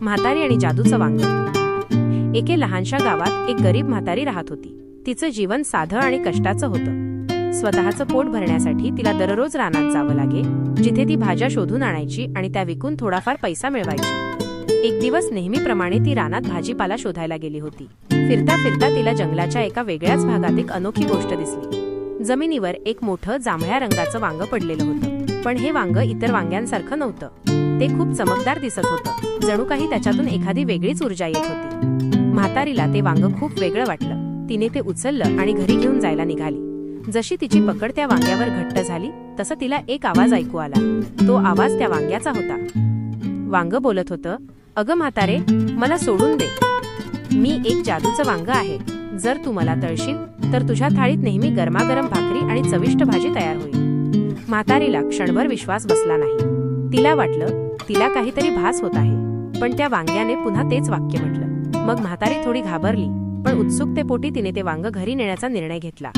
म्हातारी आणि जादूचं वांग। एके लहानशा गावात एक गरीब म्हातारी राहत होती। तिचं जीवन साधं आणि कष्टाचं होतं। स्वतःचं पोट भरण्यासाठी तिला दररोज रानात जावं लागे, जिथे ती भाज्या शोधून आणायची आणि त्या विकून थोडाफार पैसा मिळवायची। एक दिवस नेहमीप्रमाणे ती रानात भाजीपाला शोधायला गेली होती। फिरता फिरता तिला जंगलाच्या एका वेगळ्याच भागात एक अनोखी गोष्ट दिसली। जमिनीवर एक मोठं जांभळ्या रंगाचं वांग पडलेलं होतं, पण हे वांग इतर वांग्यांसारखं नव्हतं। ते खूप चमकदार दिसत होतं, जणू काही त्याच्यातून एखादी वेगळीच ऊर्जा येत होती। म्हातारीला ते वांग खूप वेगळं वाटलं। तिने ते उचललं आणि घरी घेऊन जायला निघाली। जशी तिची पकड त्या वांग्यावर घट्ट झाली, तसं तिला एक आवाज ऐकू आला। तो आवाज त्या वांग्याचा होता। वांग बोलत होतं, "अगं म्हातारे, मला सोडून दे। मी एक जादूचं वांग आहे। जर तू मला तळशील तर तुझ्या थाळीत नेहमी गरमागरम भाकरी आणि चविष्ट भाजी तयार होईल." म्हातारीला क्षणभर विश्वास बसला नाही। तिला वाटलं तिला काहीतरी भास होत आहे, पण त्या वांग्याने पुन्हा तेच वाक्य म्हटलं। मग म्हातारी थोडी घाबरली, पण उत्सुकतेपोटी तिने ते वांग घरी नेण्याचा निर्णय घेतला।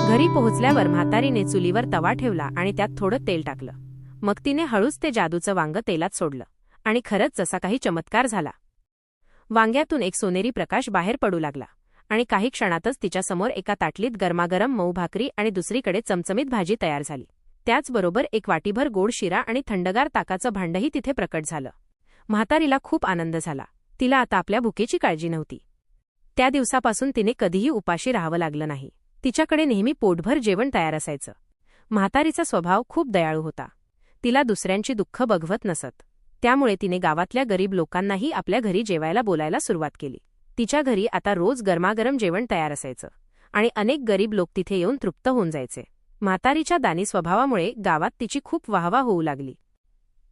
घरी पोहोचल्यावर म्हातारीने चुलीवर तवा ठेवला आणि त्यात थोडं तेल टाकलं। मग तिने हळूच ते जादूचं वांग तेलात सोडलं आणि खरंच जसा काही चमत्कार झाला। वांग्यातून एक सोनेरी प्रकाश बाहेर पडू लागला आणि काही क्षणातच तिच्यासमोर एका ताटलीत गरमागरम मऊ भाकरी आणि दुसरीकडे चमचमीत भाजी तयार झाली। त्याचबरोबर एक वाटीभर गोड शिरा आणि थंडगार ताकाचं भांडही तिथे प्रकट झालं। म्हातारीला खूप आनंद झाला। तिला आता आपल्या भुकेची काळजी नव्हती। त्या दिवसापासून तिने कधीही उपाशी राहावं लागलं नाही। तिच्याकडे नेहमी पोटभर जेवण तयार असायचं। म्हातारीचा स्वभाव खूप दयाळू होता। तिला दुसऱ्यांची दुःख बघवत नसत। त्यामुळे तिने गावातल्या गरीब लोकांनाही आपल्या घरी जेवायला बोलायला सुरुवात केली। तिच्या घरी आता रोज गरमागरम जेवण तयार असायचं आणि अनेक गरीब लोक तिथे येऊन तृप्त होऊन जायचे। म्हातारीच्या दानी स्वभावामुळे गावात तिची खूप वाहवा होऊ लागली।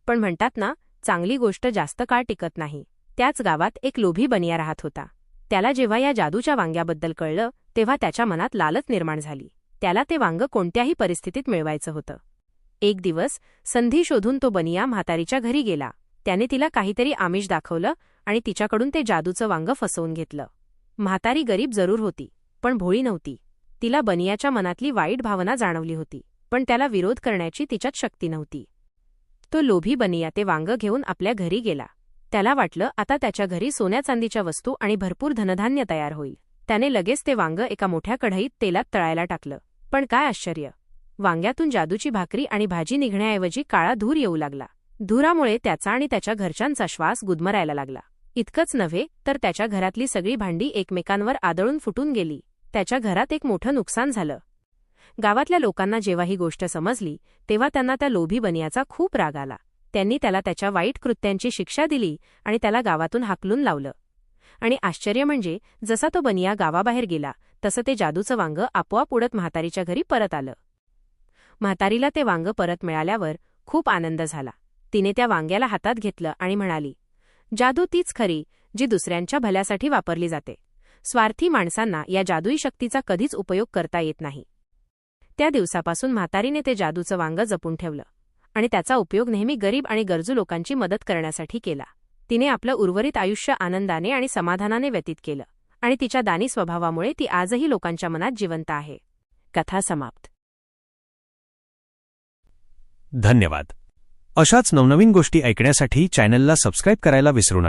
पण म्हणतात ना, चांगली गोष्ट जास्त काळ टिकत नाही। त्याच गावात एक लोभी बनिया राहत होता। त्याला जेव्हा या जादूच्या वांग्याबद्दल कळलं, तेव्हा त्याच्या मनात लालच निर्माण झाली। त्याला ते वांग कोणत्याही परिस्थितीत मिळवायचं होतं। एक दिवस संधी शोधून तो बनिया म्हातारीच्या घरी गेला। त्याने तिला काहीतरी आमिष दाखवलं आणि तिच्याकडून ते जादूचं वांग फसवून घेतलं। म्हातारी गरीब जरूर होती, पण भोळी नव्हती। तिला बनियाच्या मनातली वाईट भावना जाणवली होती, पण त्याला विरोध करण्याची तिच्यात शक्ती नव्हती। तो लोभी बनिया ते वांग घेऊन आपल्या घरी गेला। त्याला वाटलं आता त्याच्या घरी सोन्या चांदीच्या वस्तू आणि भरपूर धनधान्य तयार होईल। त्याने लगेच ते वांग एका मोठ्या कढईत तेलात तळायला टाकलं। पण काय आश्चर्य, वांग्यातून जादूची भाकरी आणि भाजी निघण्याऐवजी काळा धूर येऊ लागला। धुरामुळे त्याचा आणि त्याच्या घरच्यांचा श्वास गुदमरायला लागला। इतकंच नव्हे तर त्याच्या घरातली सगळी भांडी एकमेकांवर आदळून फुटून गेली। त्याच्या घरात एक मोठं नुकसान झालं। गावातल्या लोकांना जेव्हा ही गोष्ट समजली, तेव्हा त्यांना त्या लोभी बनियाचा खूप राग आला। त्यांनी त्याला त्याच्या वाईट कृत्यांची शिक्षा दिली आणि त्याला गावातून हाकलून लावलं। आणि आश्चर्य म्हणजे जसा तो बनिया गावाबाहेर गेला, तसं ते जादूचं वांग आपोआप उडत म्हातारीच्या घरी परत आलं। म्हातारीला ते वांग परत मिळाल्यावर खूप आनंद झाला। तिने त्या वांग्याला हातात घेतलं आणि म्हणाली, "जादू तीच खरी, जी दुसऱ्यांच्या भल्यासाठी वापरली जाते। स्वार्थी माणसांना या जादुई शक्तीचा कधीच उपयोग करता येत नाही." त्या दिवसापासून म्हातारीने ते जादूचं वांग जपून ठेवलं आणि त्याचा उपयोग नेहमी गरीब आणि गरजू लोकांची मदत करण्यासाठी केला। तिने आपलं उर्वरित आयुष्य आनंदाने आणि समाधानाने व्यतीत केलं आणि तिच्या दानी स्वभावामुळे ती आजही लोकांच्या मनात जिवंत आहे। कथा समाप्त। धन्यवाद। अशाच नवनवीन गोष्टी ऐकण्यासाठी चॅनलला सबस्क्राईब करायला विसरू नका।